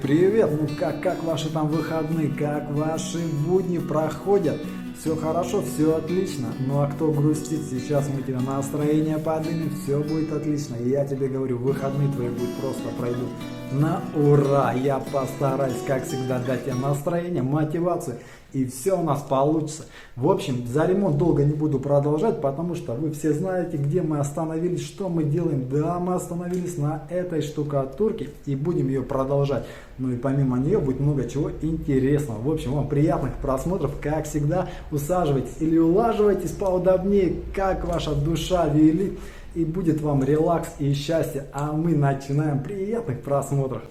привет! Ну как ваши там выходные, как ваши будни проходят? Все хорошо, все отлично. Ну а кто грустит, сейчас мы тебе настроение поднимем, все будет отлично. И я тебе говорю, выходные твои будут просто пройдут на ура. Я постараюсь, как всегда, дать тебе настроение, мотивацию. И все у нас получится. В общем, за ремонт долго не буду продолжать, потому что вы все знаете, где мы остановились, что мы делаем. Да, мы остановились на этой штукатурке и будем ее продолжать. Ну и помимо нее будет много чего интересного. В общем, вам приятных просмотров, как всегда. Усаживайтесь или улаживайтесь поудобнее, как ваша душа велит. И будет вам релакс и счастье. А мы начинаем. Приятных просмотров.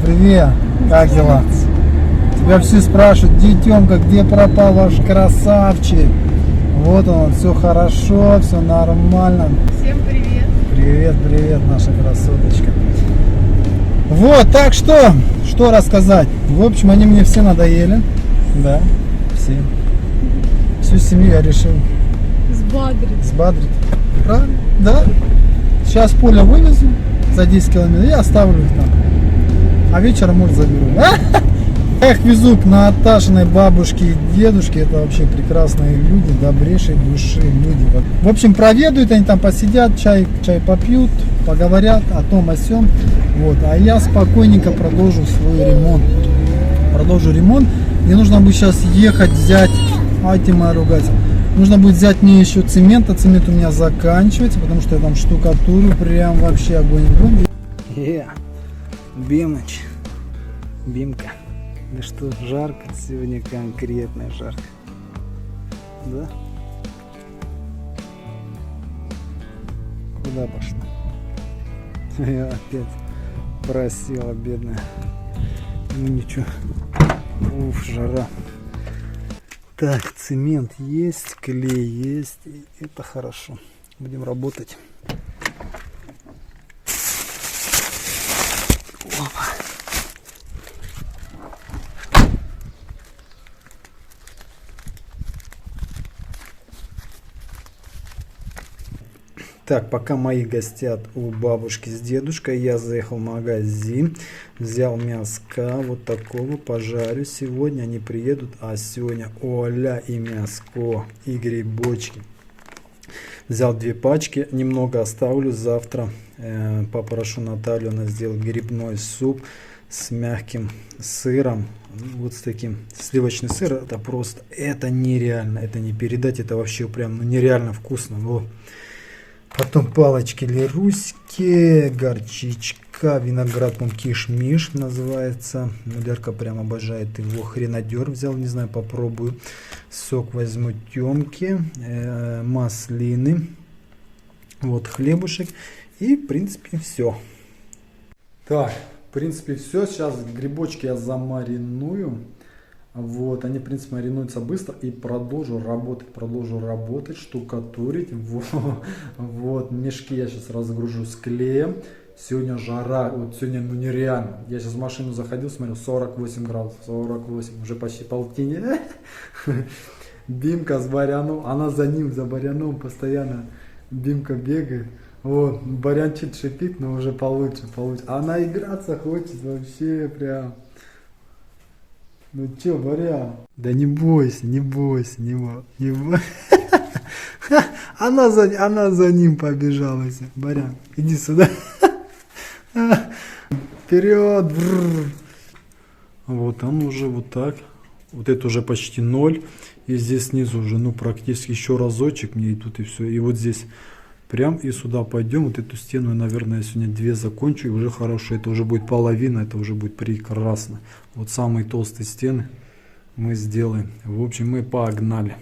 привет. Как дела? Тебя все спрашивают, где Тёмка, где пропал ваш красавчик? Вот он, все хорошо, все нормально. Всем привет. Привет, привет, наша красоточка. Вот, так что рассказать? В общем, они мне все надоели. Да, все. Всю семью я решил сбадрить. Правильно? Да. Сейчас поле вывезу за 10 километров и оставлю их там. А вечером, может, заберу. Я их везу к Наташиной бабушке и дедушке. Это вообще прекрасные люди, добрейшие души люди. В общем, проведают, они там посидят, чай попьют, поговорят о том, о сём. Вот. А я спокойненько продолжу свой ремонт. Продолжу ремонт. Мне нужно будет сейчас ехать, взять... Ай, моя ругаться. Нужно будет взять мне еще цемента. Цемент у меня заканчивается, потому что я там штукатурю прям вообще огонь. Бимыч. Бимка. Да что, жарко сегодня, конкретно жарко. Да? Куда пошла? Я опять просила, бедная. Ну ничего. Уф, жара. Так, цемент есть, клей есть. И это хорошо. Будем работать. Опа. Так, пока мои гостят у бабушки с дедушкой, я заехал в магазин, взял мяска вот такого, пожарю сегодня, они приедут, а сегодня оля и мяско, и грибочки. Взял 2 пачки, немного оставлю, завтра попрошу Наталью, она сделает грибной суп с мягким сыром, вот с таким. Сливочный сыр, это просто, это нереально, это не передать, это вообще прям нереально вкусно. Вот. Потом палочки леруськи, горчичка, виноград, киш-миш называется. Мулярка прям обожает его. Хренадер взял, не знаю, попробую. Сок возьму Тёмки, маслины, вот хлебушек. И в принципе все. Так, в принципе все. Сейчас грибочки я замариную. Вот, они, в принципе, маринуются быстро, и продолжу работать, штукатурить. Вот, мешки я сейчас разгружу с клеем. Сегодня жара, вот сегодня, ну нереально. Я сейчас в машину заходил, смотрю, 48 градусов, 48, уже почти полтинник. Бимка с Баряном, она за ним, за Баряном постоянно. Бимка бегает. Вот, Барян чуть шипит, но уже получше. Она играться хочет вообще прям. Ну чё, Барян? Да не бойся. Она за ним побежалась. Барян, иди сюда. Вперед. Вот он уже вот так. Вот это уже почти 0. И здесь снизу уже, ну практически еще разочек мне и тут и все. И вот здесь прям и сюда пойдем. Вот эту стену, наверное, я сегодня 2 закончу. И уже хорошо. Это уже будет половина. Это уже будет прекрасно. Вот самые толстые стены мы сделаем. В общем, мы погнали.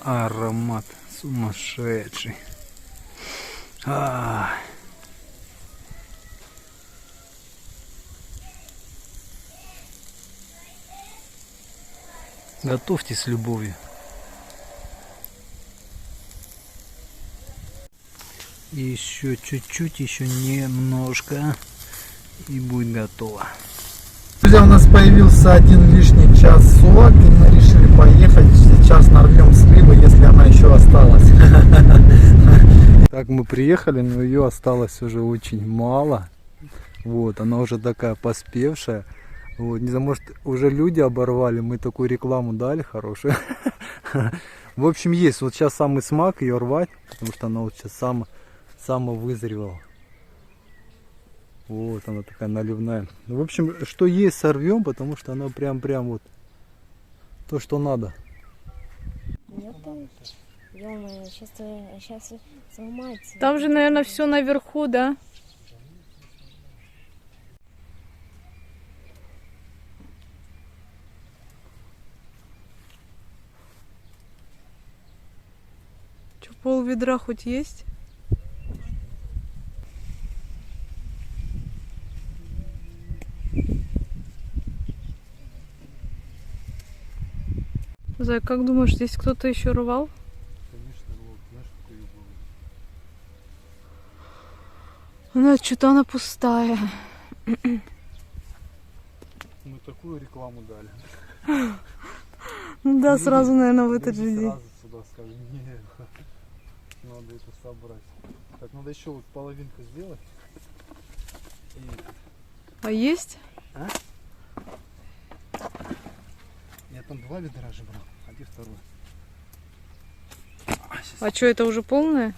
Аромат сумасшедший. Готовьте с любовью. Еще чуть-чуть, еще немножко, и будет готово. Друзья, у нас появился один лишний часок, и мы решили поехать. Сейчас нарвем сливы, если она еще осталась. Так, мы приехали, но ее осталось уже очень мало. Вот, она уже такая поспевшая. Вот, не знаю, может, уже люди оборвали, мы такую рекламу дали хорошую. В общем, есть. Вот сейчас самый смак ее рвать, потому что она вот сейчас самовызревала. Вот она такая наливная. В общем, что есть, сорвем, потому что она прям вот то, что надо. Ё-моё, сейчас сломается. Там же, наверное, все наверху, да? Че, пол ведра хоть есть? Зай, как думаешь, здесь кто-то еще рвал? Конечно, рвал. Знаешь, какой был. Что-то она пустая. Мы такую рекламу дали. Ну да, сразу, наверное, в этот же Люди день. сразу сюда сказали, нет, надо это собрать. Так, надо еще вот половинку сделать. А есть? А? Я там 2 ведра же брал, а где второй? А что, это уже полное?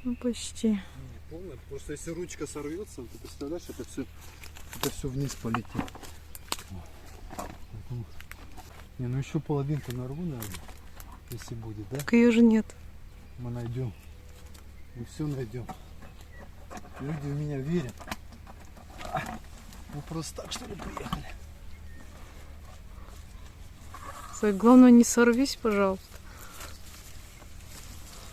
Ну, почти. Не полное, просто если ручка сорвется, ты представляешь, это все вниз полетит. Поэтому... Не, ну еще половинку нарву, наверное, если будет, да? Так ее же нет. Мы найдем. Мы все найдем. Люди в меня верят. Мы просто так, что ли, приехали? Зай, главное, не сорвись, пожалуйста.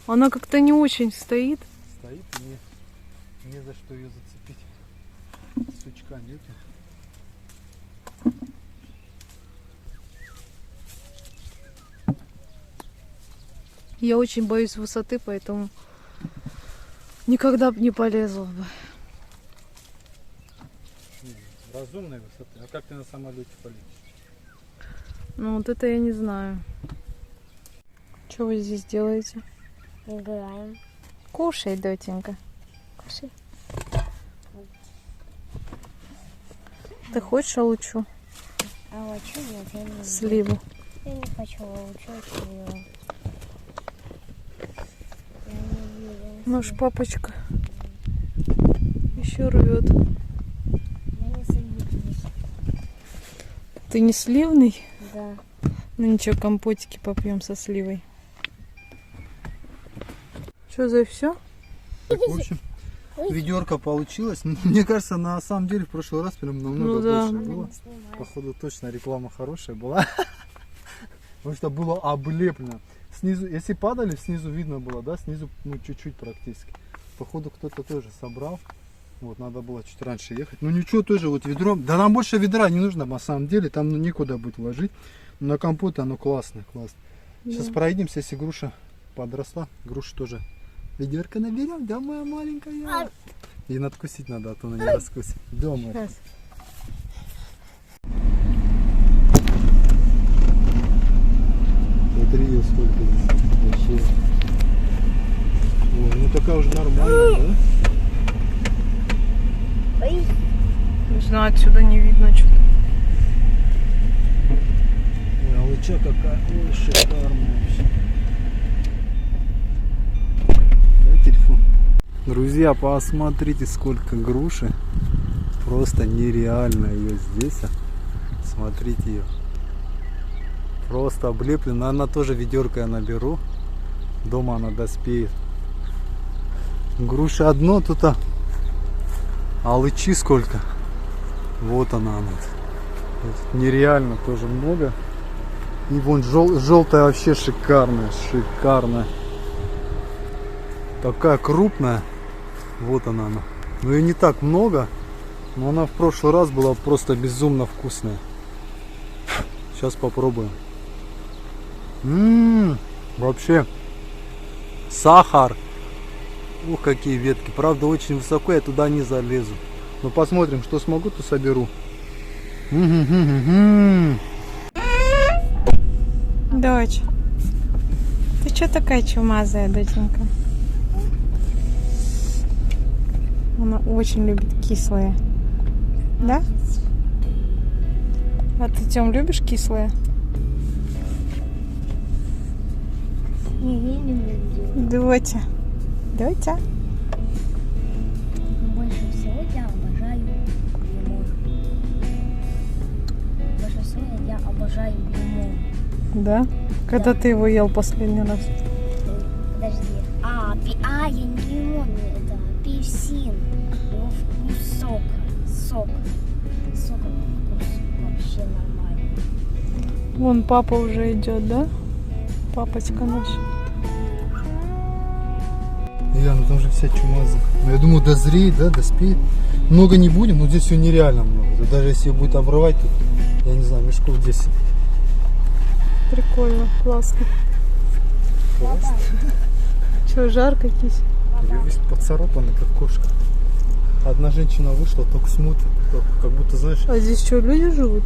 Она как-то не очень стоит. Стоит, и не за что ее зацепить. Сучка нету. Я очень боюсь высоты, поэтому никогда бы не полезла бы. Разумной высоты. А как ты на самолете полетишь? Ну вот это я не знаю. Что вы здесь делаете? Играем. Кушай, дотенька. Кушай. Ты хочешь алучу? А вот что нет, я не люблю. Сливу. Я не хочу лучше сливу. Я не Наш папочка еще рвет. Я не сомневаюсь. Ты не сливный? Да. Ну ничего, компотики попьем со сливой. Что за все? Так, в общем, ведерко получилось. Мне кажется, на самом деле в прошлый раз прям намного Ну да. больше было. Походу точно реклама хорошая была. Потому что было облеплено. Снизу, если падали, снизу видно было, да, снизу ну чуть-чуть практически. Походу кто-то тоже собрал. Вот, надо было чуть раньше ехать. Ну ничего, тоже вот ведром. Да нам больше ведра не нужно на самом деле, там ну, некуда будет вложить. Но на компот оно классное, классно. Сейчас Да. проедемся, если груша подросла. Груша тоже. Ведерко наберем, да, моя маленькая. И надкусить надо, а то она не раскусит. Дома. Сейчас. Смотри, её сколько здесь. Вообще. Ой, ну такая уже нормальная, да? Ой, Не знаю, отсюда не видно что-то. Ой, а лыча какая. Ой, шикарная вообще. Дай телефон. Друзья, посмотрите, сколько груши. Просто нереально ее здесь. Смотрите ее. Просто облеплена. Она тоже ведерко я наберу. Дома она доспеет. Груши одно тут, а лычи сколько. Вот она. Нереально тоже много. И вон желтая вообще шикарная. Шикарная. Такая крупная. Вот она. Но ее не так много. Но она в прошлый раз была просто безумно вкусная. Сейчас попробуем. Вообще сахар. Ух, какие ветки. Правда, очень высоко, я туда не залезу. Но посмотрим, что смогу, то соберу. Дочь, ты что такая чумазая, доченька? Она очень любит кислые. Да? А ты, Тём, любишь кислые? не люблю. Доча. Доча. Больше всего я обожаю лимон. Больше всего я обожаю лимон. Да? Когда ты его ел последний раз? Подожди. Я не лимон, это апельсин. Его вкус сока. Сок вкус вообще нормальный. Вон папа уже идет, да? Папочка наш. Она там же вся чумаза. Я думаю, дозреет, да, доспеет. Много не будем, но здесь все нереально много. Даже если ее будет обрывать, тут, я не знаю, мешков 10. Прикольно, классно. Классно. Че, жарко, кись? Я весь поцарапанный, как кошка. Одна женщина вышла, только смотрит, как будто, знаешь, А здесь что, люди живут?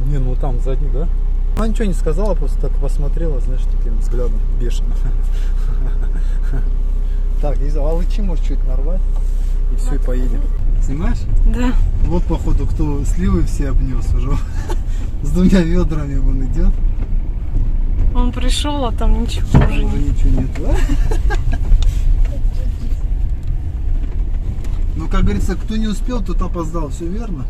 не, ну там сзади, да? Она ничего не сказала, просто так посмотрела, знаешь, таким взглядом бешено. Так, лычи можешь чуть нарвать, и все, и поедем. Снимаешь? Да. Вот, походу, кто сливы все обнес уже. С двумя ведрами он идет. Он пришел, а там ничего Уже уже нет. ничего нет, да? Ну, как говорится, кто не успел, тот опоздал, все верно?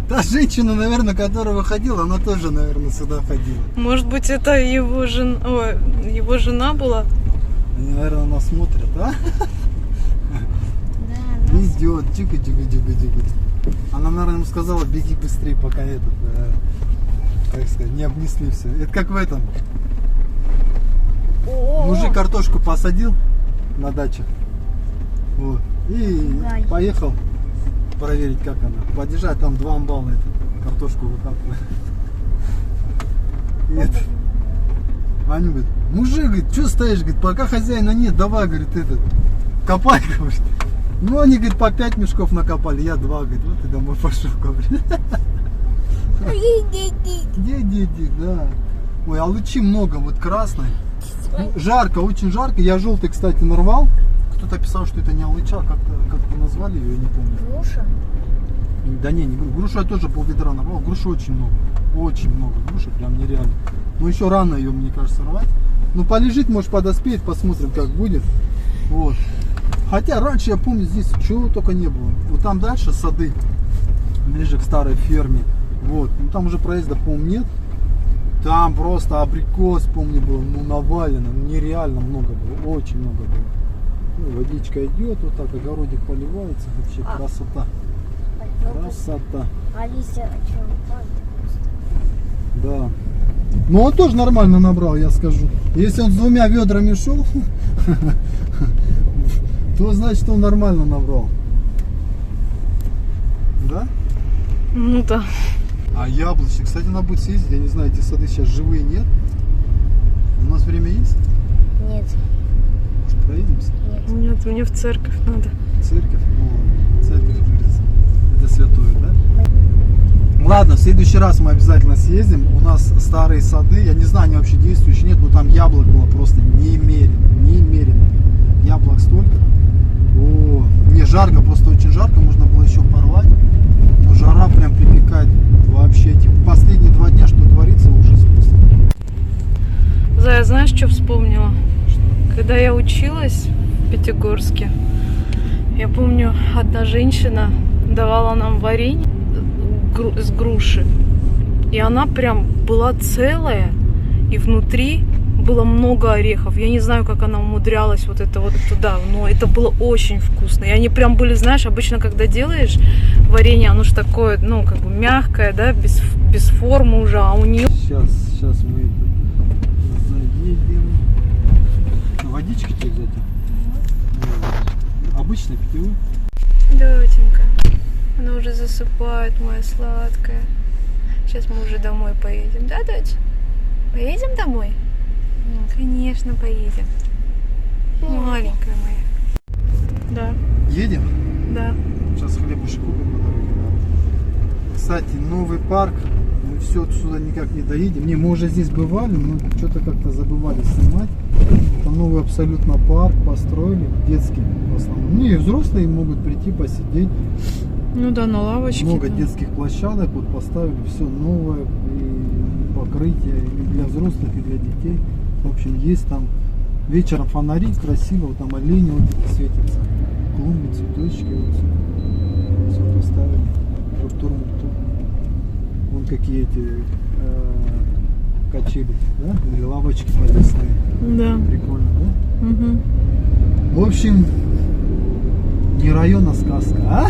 Та женщина, наверное, которая выходила, она тоже, наверное, сюда ходила. Может быть, это его жена была? Они, наверное, нас смотрят, а? Да, Идет, тихо. Она, наверное, ему сказала, беги быстрее, пока как сказать, не обнесли все. Это как в этом. Мужик картошку посадил на даче. Вот. И Гай. поехал проверить, как она. Подъезжает, там 2 амбала картошку выкапывает. И это. Аня говорит, мужик, говорит, что стоишь, говорит, пока хозяина нет, давай, говорит, копай, говорит. Ну, они, говорит, по 5 мешков накопали, я 2, говорит, вот и домой пошел, говорит. Иди, да. Ой, а лучи много, вот красной. Ну, жарко, очень жарко. Я желтый, кстати, нарвал. Кто-то писал, что это не алыча, как-то назвали ее, я не помню. груша. Да не грушу я тоже пол-ведра нарвал. Груши очень много. Очень много груши, прям нереально. Но еще рано ее, мне кажется, рвать. Ну полежит, может подоспеет, посмотрим как будет. Вот. Хотя раньше я помню здесь чего только не было. Вот там дальше сады, ближе к старой ферме. Вот. Ну там уже проезда, по-моему, нет. Там просто абрикос, помню, было, ну навалено, нереально много было, очень много было. Ну, водичка идет, вот так, огородик поливается, вообще красота. Красота. Алися, о чем Да. Ну он тоже нормально набрал, я скажу. Если он с 2 ведрами шел, то значит он нормально набрал. Да? Ну да. А яблочки, кстати, надо будет съездить, я не знаю, эти сады сейчас живые, нет? У нас время есть? Нет, Может, проедемся? нет. Нет, мне в церковь надо. Церковь? Ну, церковь, говорится, это святое, да? Ладно, в следующий раз мы обязательно съездим. У нас старые сады, я не знаю, они вообще действующие, нет, но там яблок было просто немерено. Яблок столько. О, не жарко, просто очень жарко, можно было еще порвать. Но жара прям припекает вообще. Эти последние 2 дня, что творится, ужас просто. Зая, знаешь, что вспомнила? Что? Когда я училась в Пятигорске, я помню, одна женщина давала нам варенье с груши. И она прям была целая, и внутри было много орехов. Я не знаю, как она умудрялась вот это вот туда, но это было очень вкусно. И они прям были, знаешь, обычно, когда делаешь варенье, оно же такое, ну, как бы мягкое, да, без формы уже, а у нее... Сейчас мы заедем. Водички тебе взять? Обычно питьевую? Доченька, она уже засыпает, моя сладкая. Сейчас мы уже домой поедем, да, дочь? Поедем домой? Конечно, поедем. Маленькая моя. Да, Едем? да. Сейчас хлебушек купим по дороге. Да. Кстати, новый парк. Мы все отсюда никак не доедем. Не, мы уже здесь бывали, но что-то как-то забывали снимать. Это новый абсолютно парк построили, детский в основном. Ну и взрослые могут прийти посидеть. Ну да, на лавочке. Много да. детских площадок вот поставили, все новое, и покрытие и для взрослых, и для детей. В общем, есть там вечером фонари, красиво, вот там олени вот эти светятся, клумбы, цветочки, вот все поставили, тур. Вон какие эти качели, да, или лавочки подвесные. Да. Прикольно, да? Угу. В общем, не район, а сказка, а?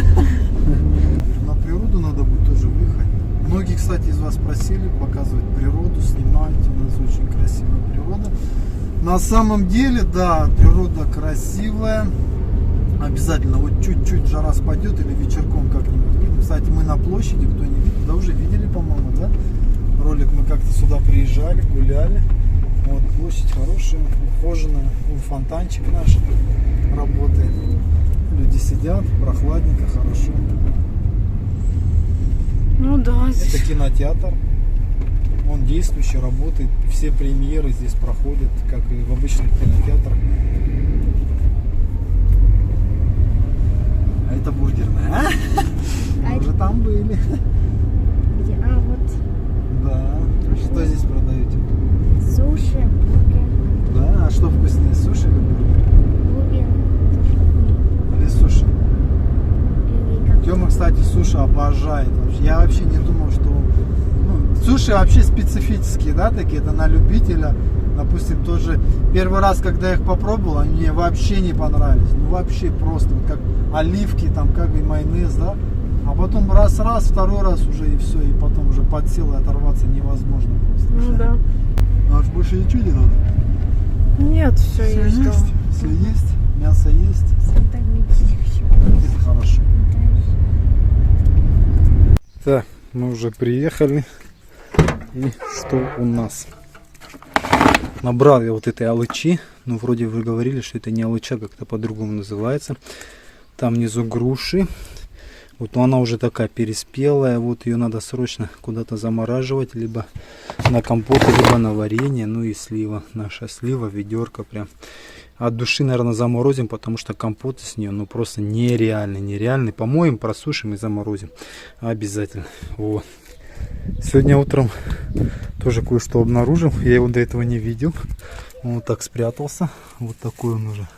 На природу надо будет тоже выехать. Многие, кстати, из вас просили показывать природу, снимать. У нас очень красивая природа. На самом деле, да, природа красивая. Обязательно, вот чуть-чуть жара спадет или вечерком как-нибудь видим. Кстати, мы на площади, кто не видел, да, уже видели, по-моему, да? Ролик мы как-то сюда приезжали, гуляли. Вот, площадь хорошая, ухоженная. Вон фонтанчик наш работает. Люди сидят, прохладненько, хорошо. Ну да, Это здесь. кинотеатр. Он действующий, работает. Все премьеры здесь проходят, как и в обычных кинотеатрах. А это бургерная, а? Мы уже там были. Где? А, вот Да. Что здесь продаете? суши, бургер, Да, а что вкуснее, суши или бургер? бургер, Или суши? или как Тёма, кстати, суши обожает. Я вообще не думал, что... Ну, суши вообще специфические, да, такие, это на любителя. Допустим, тоже первый раз, когда я их попробовал, они мне вообще не понравились. Ну, вообще просто, вот как оливки, там, как и майонез, да. А потом раз-раз, второй раз уже и все, и потом уже подсел, и оторваться невозможно просто. Ну да. А уж больше ничего не надо. Нет, все Все есть. дома. есть, все есть, мясо есть. Санта Медичи. Это хорошо. Так, мы уже приехали. И что у нас? Набрал я вот этой алычи. Ну, вроде вы говорили, что это не алыча, как-то по-другому называется. Там внизу груши. Вот, но она уже такая переспелая. Вот ее надо срочно куда-то замораживать. Либо на компоты, либо на варенье. Ну и слива. Наша слива, ведерко прям. От души, наверное, заморозим, потому что компоты с нее, ну, просто нереальный. Помоем, просушим и заморозим. Обязательно. Вот. Сегодня утром тоже кое-что обнаружил. Я его до этого не видел. Он вот так спрятался. Вот такой он уже.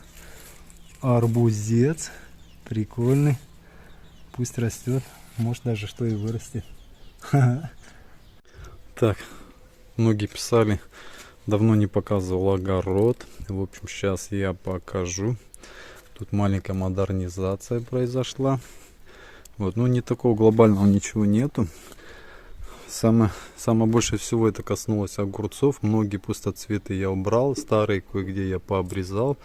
Арбузец. Прикольный. Пусть растет. Может даже что и вырастет. Так, многие писали, давно не показывал огород. В общем, сейчас я покажу. Тут маленькая модернизация произошла. Вот, ну не такого глобального ничего нету. Самое больше всего это коснулось огурцов. Многие пустоцветы я убрал, старые кое-где я пообрезал.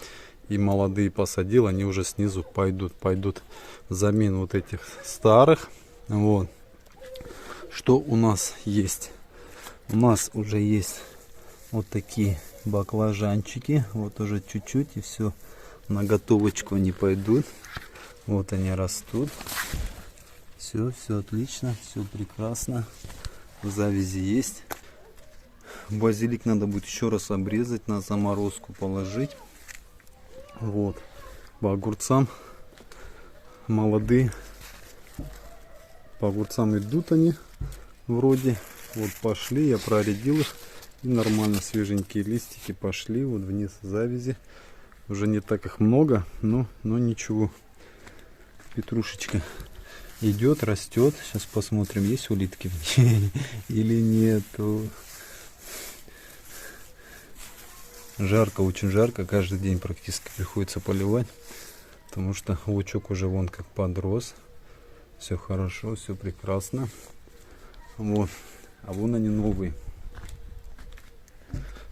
И молодые посадил, они уже снизу пойдут в замену вот этих старых. Вот. Что у нас есть? У нас уже есть вот такие баклажанчики. Вот уже чуть-чуть и все. На готовочку они пойдут. Вот они растут. Все отлично, все прекрасно. Завязи есть. Базилик надо будет еще раз обрезать, на заморозку положить. Вот. По огурцам молодые. По огурцам идут они вроде. Вот пошли, я проредил их. И нормально свеженькие листики пошли. Вот вниз завязи. Уже не так их много, но ничего. Петрушечка идет, растет. Сейчас посмотрим, есть улитки или нету. Жарко, очень жарко. Каждый день практически приходится поливать. Потому что лучок уже вон как подрос. Все хорошо, все прекрасно. Вот. А вон они новые.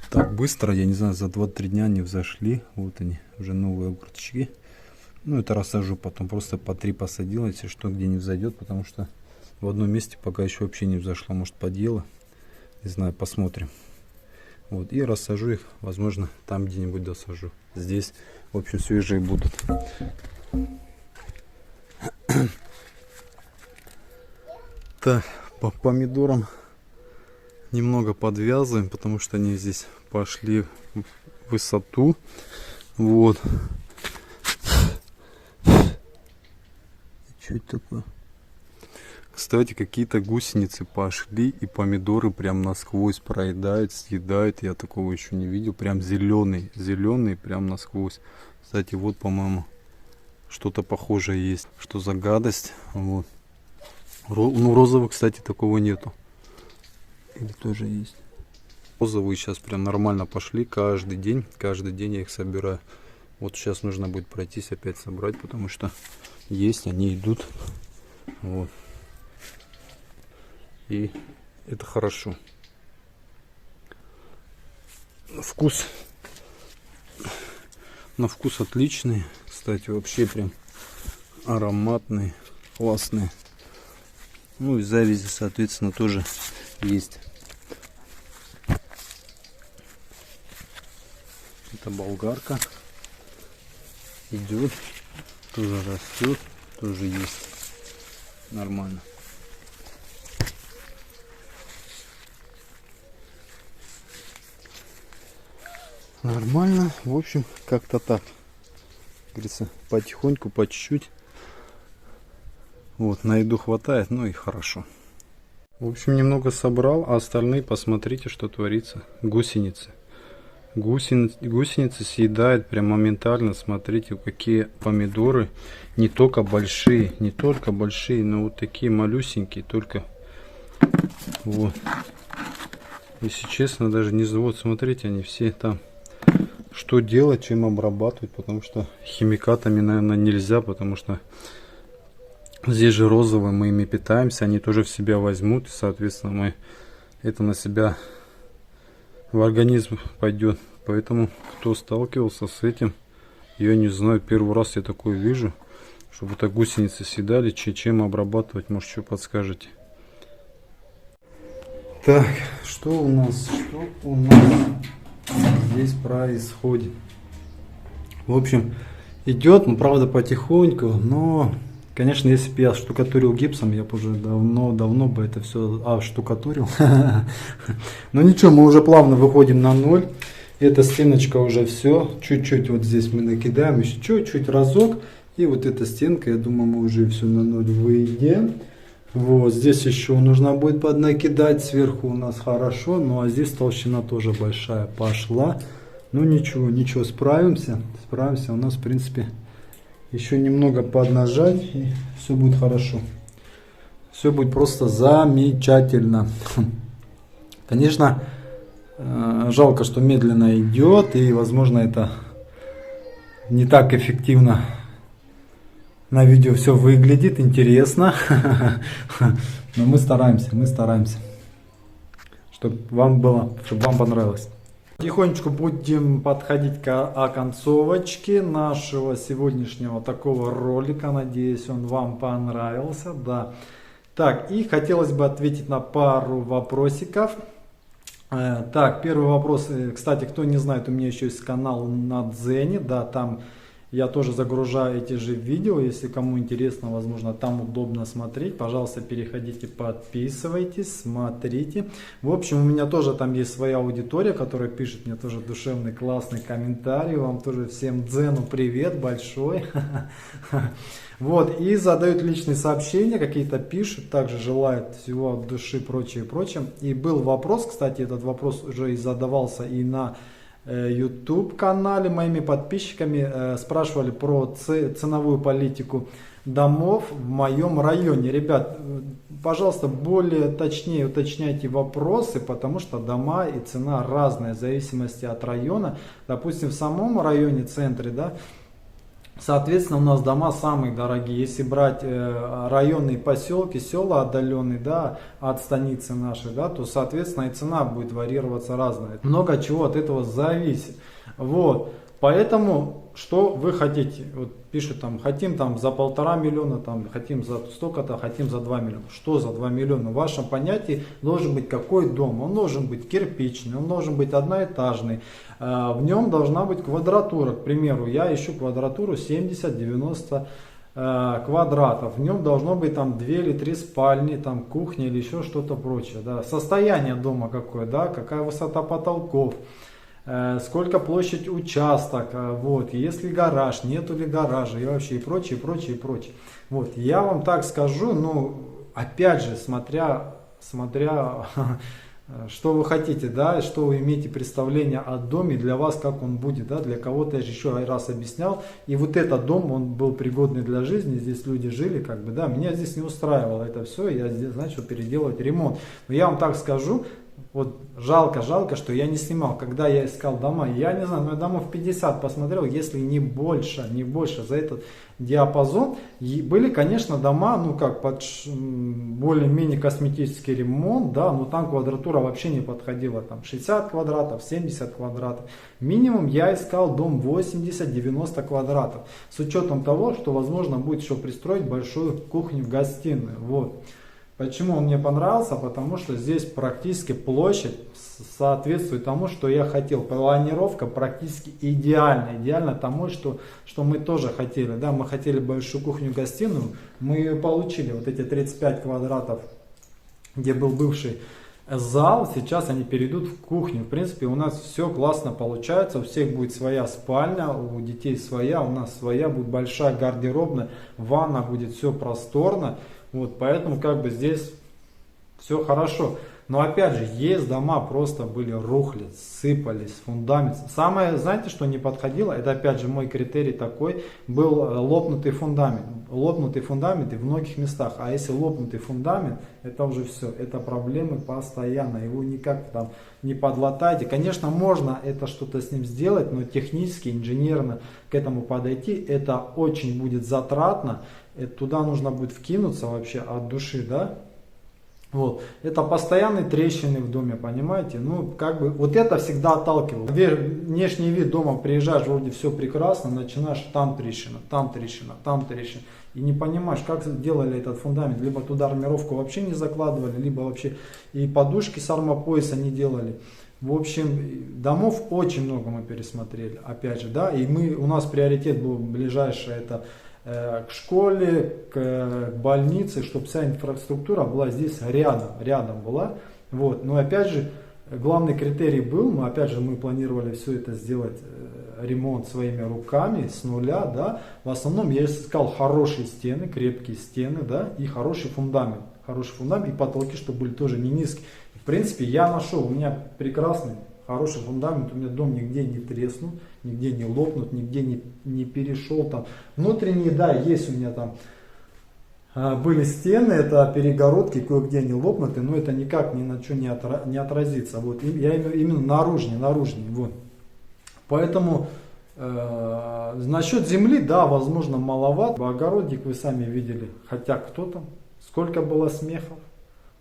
Так быстро, я не знаю, за 2-3 дня они взошли. Вот они, уже новые огурчики. Ну, это рассажу потом. Просто по 3 посадил, если что, где не взойдет. Потому что в одном месте пока еще вообще не взошло. Может, подъело. Не знаю, посмотрим. Вот, и рассажу их. Возможно, там где-нибудь досажу. Здесь, в общем, свежие будут. Так, по помидорам немного подвязываем, потому что они здесь пошли в высоту. Вот. Что это такое? Кстати, какие-то гусеницы пошли, и помидоры прям насквозь проедают, съедают. Я такого еще не видел. Прям зеленый, прям насквозь. Кстати, вот, по-моему, что-то похожее есть. Что за гадость? Вот. Ну, розовых, кстати, такого нету. Или тоже есть? Розовые сейчас прям нормально пошли каждый день. Каждый день я их собираю. Вот сейчас нужно будет пройтись опять собрать, потому что есть, они идут. Вот. И это хорошо. Вкус. На вкус отличный. Кстати, вообще прям ароматный, классный. Ну и завязи, соответственно, тоже есть. Это болгарка. Идет, тоже растет, тоже есть. Нормально. Нормально, в общем, как-то так. Как говорится, потихоньку, по чуть-чуть. Вот, на еду хватает, ну и хорошо. В общем, немного собрал, а остальные посмотрите, что творится. Гусеницы. Гусеницы съедают прям моментально. Смотрите, какие помидоры. Не только большие, но вот такие малюсенькие. Только вот. Если честно, даже не знаю. Вот, смотрите, они все там. Что делать, чем обрабатывать, потому что химикатами, наверное, нельзя, потому что здесь же розовые, мы ими питаемся, они тоже в себя возьмут, и, соответственно, мы это на себя в организм пойдет. Поэтому, кто сталкивался с этим, я не знаю, первый раз я такое вижу, чтобы так гусеницы съедали, чем обрабатывать, может, что подскажете. Так, что у нас здесь происходит? В общем, идет, ну, правда, потихоньку, но, конечно, если бы я штукатурил гипсом, я бы уже давно бы это все штукатурил. Но ничего, мы уже плавно выходим на ноль. Эта стеночка уже все, чуть-чуть вот здесь мы накидаем, еще чуть-чуть разок, и вот эта стенка, я думаю, мы уже все на ноль выйдем. Вот здесь еще нужно будет поднакидать, сверху у нас хорошо, ну а здесь толщина тоже большая пошла. Ну ничего, ничего, справимся, у нас в принципе еще немного поднажать и все будет хорошо. Все будет просто замечательно. Конечно, жалко, что медленно идет и возможно это не так эффективно на видео все выглядит, интересно. Но мы стараемся, чтобы вам понравилось. Потихонечку будем подходить к оконцовочке нашего сегодняшнего такого ролика. Надеюсь, он вам понравился. Да. Так, и хотелось бы ответить на пару вопросиков. Так, первый вопрос. Кстати, кто не знает, у меня еще есть канал на Дзене. Да, там я тоже загружаю эти же видео, если кому интересно, возможно, там удобно смотреть. Пожалуйста, переходите, подписывайтесь, смотрите. В общем, у меня тоже там есть своя аудитория, которая пишет мне тоже душевный, классный комментарий. Вам тоже всем Дзену привет большой. Вот, и задают личные сообщения, какие-то пишут, также желают всего от души, прочее. И был вопрос, кстати, этот вопрос уже и задавался и на YouTube канале моими подписчиками, спрашивали про ценовую политику домов в моем районе. Ребят, пожалуйста, более точнее уточняйте вопросы, потому что дома и цена разная в зависимости от района. Допустим, в самом районе, центре, да, соответственно, у нас дома самые дорогие. Если брать районные поселки, села отдаленные, да, от станицы нашей, да, то, соответственно, и цена будет варьироваться разная. Много чего от этого зависит. Вот. Поэтому, что вы хотите? Вот пишут там, хотим там за 1,5 миллиона, там, хотим за столько-то, хотим за 2 миллиона. Что за 2 миллиона? В вашем понятии должен быть какой дом? Он должен быть кирпичный, он должен быть одноэтажный. В нем должна быть квадратура. К примеру, я ищу квадратуру 70-90 квадратов. В нем должно быть там 2 или 3 спальни, там кухня или еще что-то прочее. Да. Состояние дома какое, да, какая высота потолков. Сколько площадь участок, вот, есть ли гараж, нету ли гаража и вообще и прочее. Вот, я вам так скажу, ну, опять же, смотря что вы хотите, да, что вы имеете представление о доме, для вас как он будет, да, для кого-то я же еще раз объяснял, и вот этот дом, он был пригодный для жизни, здесь люди жили, как бы, да, меня здесь не устраивало это все, я здесь начал переделывать ремонт, но я вам так скажу, вот жалко, что я не снимал, когда я искал дома, я не знаю, но я домов 50 посмотрел, если не больше за этот диапазон. И были, конечно, дома, ну как, под более-менее косметический ремонт, да, но там квадратура вообще не подходила, там 60 квадратов, 70 квадратов. Минимум я искал дом 80-90 квадратов, с учетом того, что возможно будет еще пристроить большую кухню-гостиную, вот. Почему он мне понравился? Потому что здесь практически площадь соответствует тому, что я хотел. Планировка практически идеально тому, что мы тоже хотели. Да, мы хотели большую кухню-гостиную, мы ее получили. Вот эти 35 квадратов, где был бывший зал, сейчас они перейдут в кухню. В принципе, у нас все классно получается. У всех будет своя спальня, у детей своя, у нас своя, будет большая гардеробная, ванна, будет все просторно. Вот, поэтому как бы здесь все хорошо. Но опять же, есть дома просто были рухли, сыпались, фундамент. Самое, знаете, что не подходило, это опять же мой критерий такой, был лопнутый фундамент. Лопнутый фундамент и в многих местах. А если лопнутый фундамент, это уже все, это проблемы постоянно. Его никак там не подлатаете. Конечно, можно это что-то с ним сделать, но технически, инженерно к этому подойти, это очень будет затратно. Туда нужно будет вкинуться вообще от души, да? Вот. Это постоянные трещины в доме, понимаете? Ну, как бы, вот это всегда отталкивало. Внешний вид дома, приезжаешь, вроде все прекрасно, начинаешь, там трещина. И не понимаешь, как делали этот фундамент. Либо туда армировку вообще не закладывали, либо вообще и подушки с армопояса не делали. В общем, домов очень много мы пересмотрели, опять же, да, и у нас приоритет был ближайшее, это к школе, к больнице, чтобы вся инфраструктура была здесь рядом была. Вот. Но опять же, главный критерий был, мы планировали все это сделать, ремонт своими руками с нуля, да. В основном я искал хорошие стены, крепкие стены, да, и хороший фундамент. хороший фундамент, и потолки, чтобы были тоже не низкие. В принципе, я нашел, у меня прекрасный, хороший фундамент, у меня дом нигде не треснул, нигде не лопнут, нигде не перешел там. Внутренние, да, есть у меня там были стены, это перегородки, кое-где они лопнуты, но это никак ни на что не отразится. Вот, я именно наружнее, вот. Поэтому насчет земли, да, возможно, маловато. Огородник вы сами видели, хотя кто там, сколько было смехов,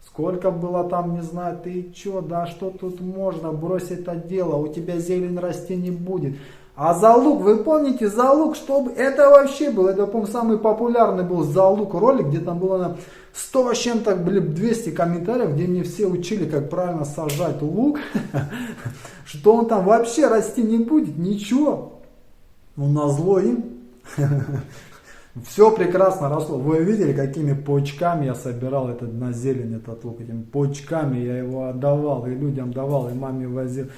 сколько было там, не знаю, ты чё, да что тут можно, брось это дело, у тебя зелень расти не будет. А залук, вы помните, залук, чтобы это вообще был, это, по-моему, самый популярный был залук ролик, где там было на 100 с чем-то, 200 комментариев, где мне все учили, как правильно сажать лук, что он там вообще расти не будет, ничего. Ну, назло им. Все прекрасно росло. Вы видели, какими почками я собирал на зелень этот лук, этими почками я его отдавал, и людям давал, и маме возил.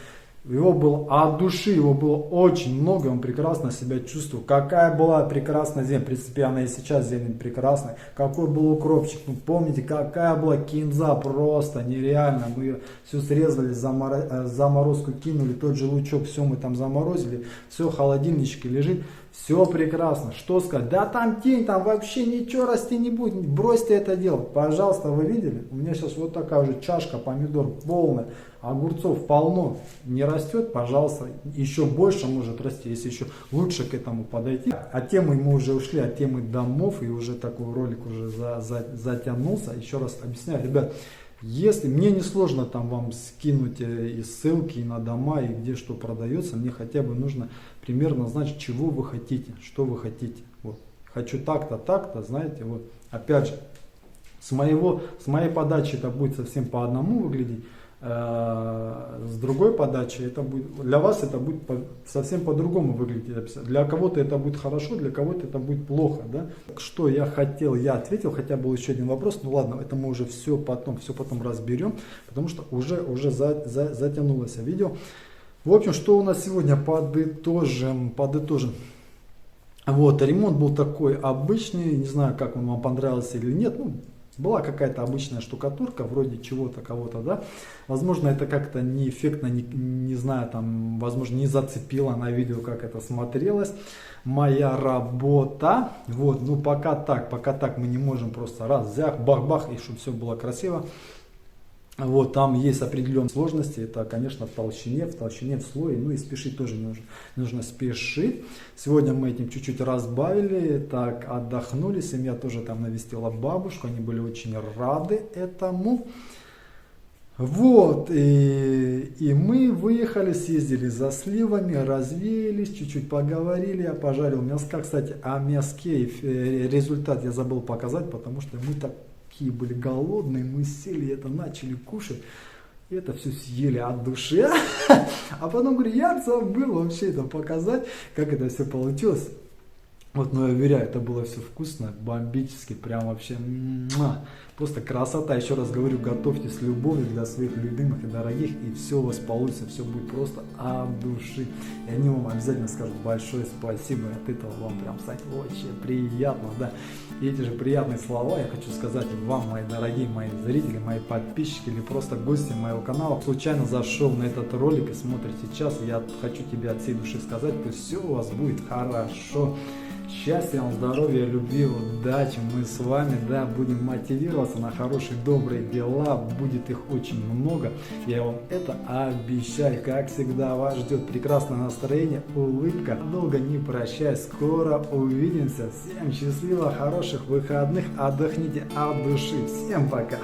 Его было от души, его было очень много, он прекрасно себя чувствовал. Какая была прекрасная зелень, в принципе она и сейчас зелень прекрасная. Какой был укропчик, ну помните, какая была кинза, просто нереально. Мы ее все срезали, заморозку кинули, тот же лучок, все мы там заморозили, все в холодильничке лежит. Все прекрасно. Что сказать? Да там тень, там вообще ничего расти не будет. Бросьте это дело. Пожалуйста, вы видели? У меня сейчас вот такая уже чашка помидор полная. Огурцов полно. Не растет, пожалуйста. Еще больше может расти, если еще лучше к этому подойти. От темы мы уже ушли, от темы домов. И уже такой ролик уже затянулся. Еще раз объясняю, ребят. Если мне не сложно там вам скинуть и ссылки и на дома, и где что продается, мне хотя бы нужно примерно знать, чего вы хотите, что вы хотите. Вот. Хочу так-то, так-то, знаете, вот. Опять же, с моей подачи это будет совсем по одному выглядеть, с другой подачи это будет, для вас это будет совсем по-другому выглядеть. Для кого-то это будет хорошо, для кого-то это будет плохо. Да? Что я хотел, я ответил, хотя был еще один вопрос, ну ладно, это мы уже все потом разберем, потому что уже затянулось видео. В общем, что у нас сегодня, подытожим. Вот, ремонт был такой обычный, не знаю, как он вам понравился или нет, ну, была какая-то обычная штукатурка, вроде чего-то, кого-то, да. Возможно, это как-то неэффектно, не знаю, там, возможно, не зацепило на видео, как это смотрелось. Моя работа. Вот, ну, пока так мы не можем просто раз, взяв, бах-бах, и чтобы все было красиво. Вот, там есть определенные сложности, это, конечно, в толщине, в слое, ну и спешить тоже нужно спешить. Сегодня мы этим чуть-чуть разбавили, так, отдохнули, семья тоже там навестила бабушку, они были очень рады этому. Вот, и мы выехали, съездили за сливами, развеялись, чуть-чуть поговорили, я пожарил мяска. Кстати, о мяске результат я забыл показать, потому что мы такие были голодные, мы сели, это начали кушать, и это все съели от души. А потом говорю, я забыл вообще это показать, как это все получилось. Вот, но я уверяю, это было все вкусно, бомбически, прям вообще, просто красота. Еще раз говорю, готовьте с любовью для своих любимых и дорогих, и все у вас получится, все будет просто от души. И они вам обязательно скажут большое спасибо, и от этого вам прям станет очень приятно, да. И эти же приятные слова я хочу сказать вам, мои дорогие, мои зрители, мои подписчики или просто гости моего канала. Случайно зашел на этот ролик и смотрит сейчас, я хочу тебе от всей души сказать, пусть все у вас будет хорошо. Счастья вам, здоровья, любви, удачи. Мы с вами, да, будем мотивироваться на хорошие, добрые дела. Будет их очень много. Я вам это обещаю. Как всегда, вас ждет прекрасное настроение, улыбка. Долго не прощаюсь. Скоро увидимся. Всем счастливо, хороших выходных. Отдохните от души. Всем пока.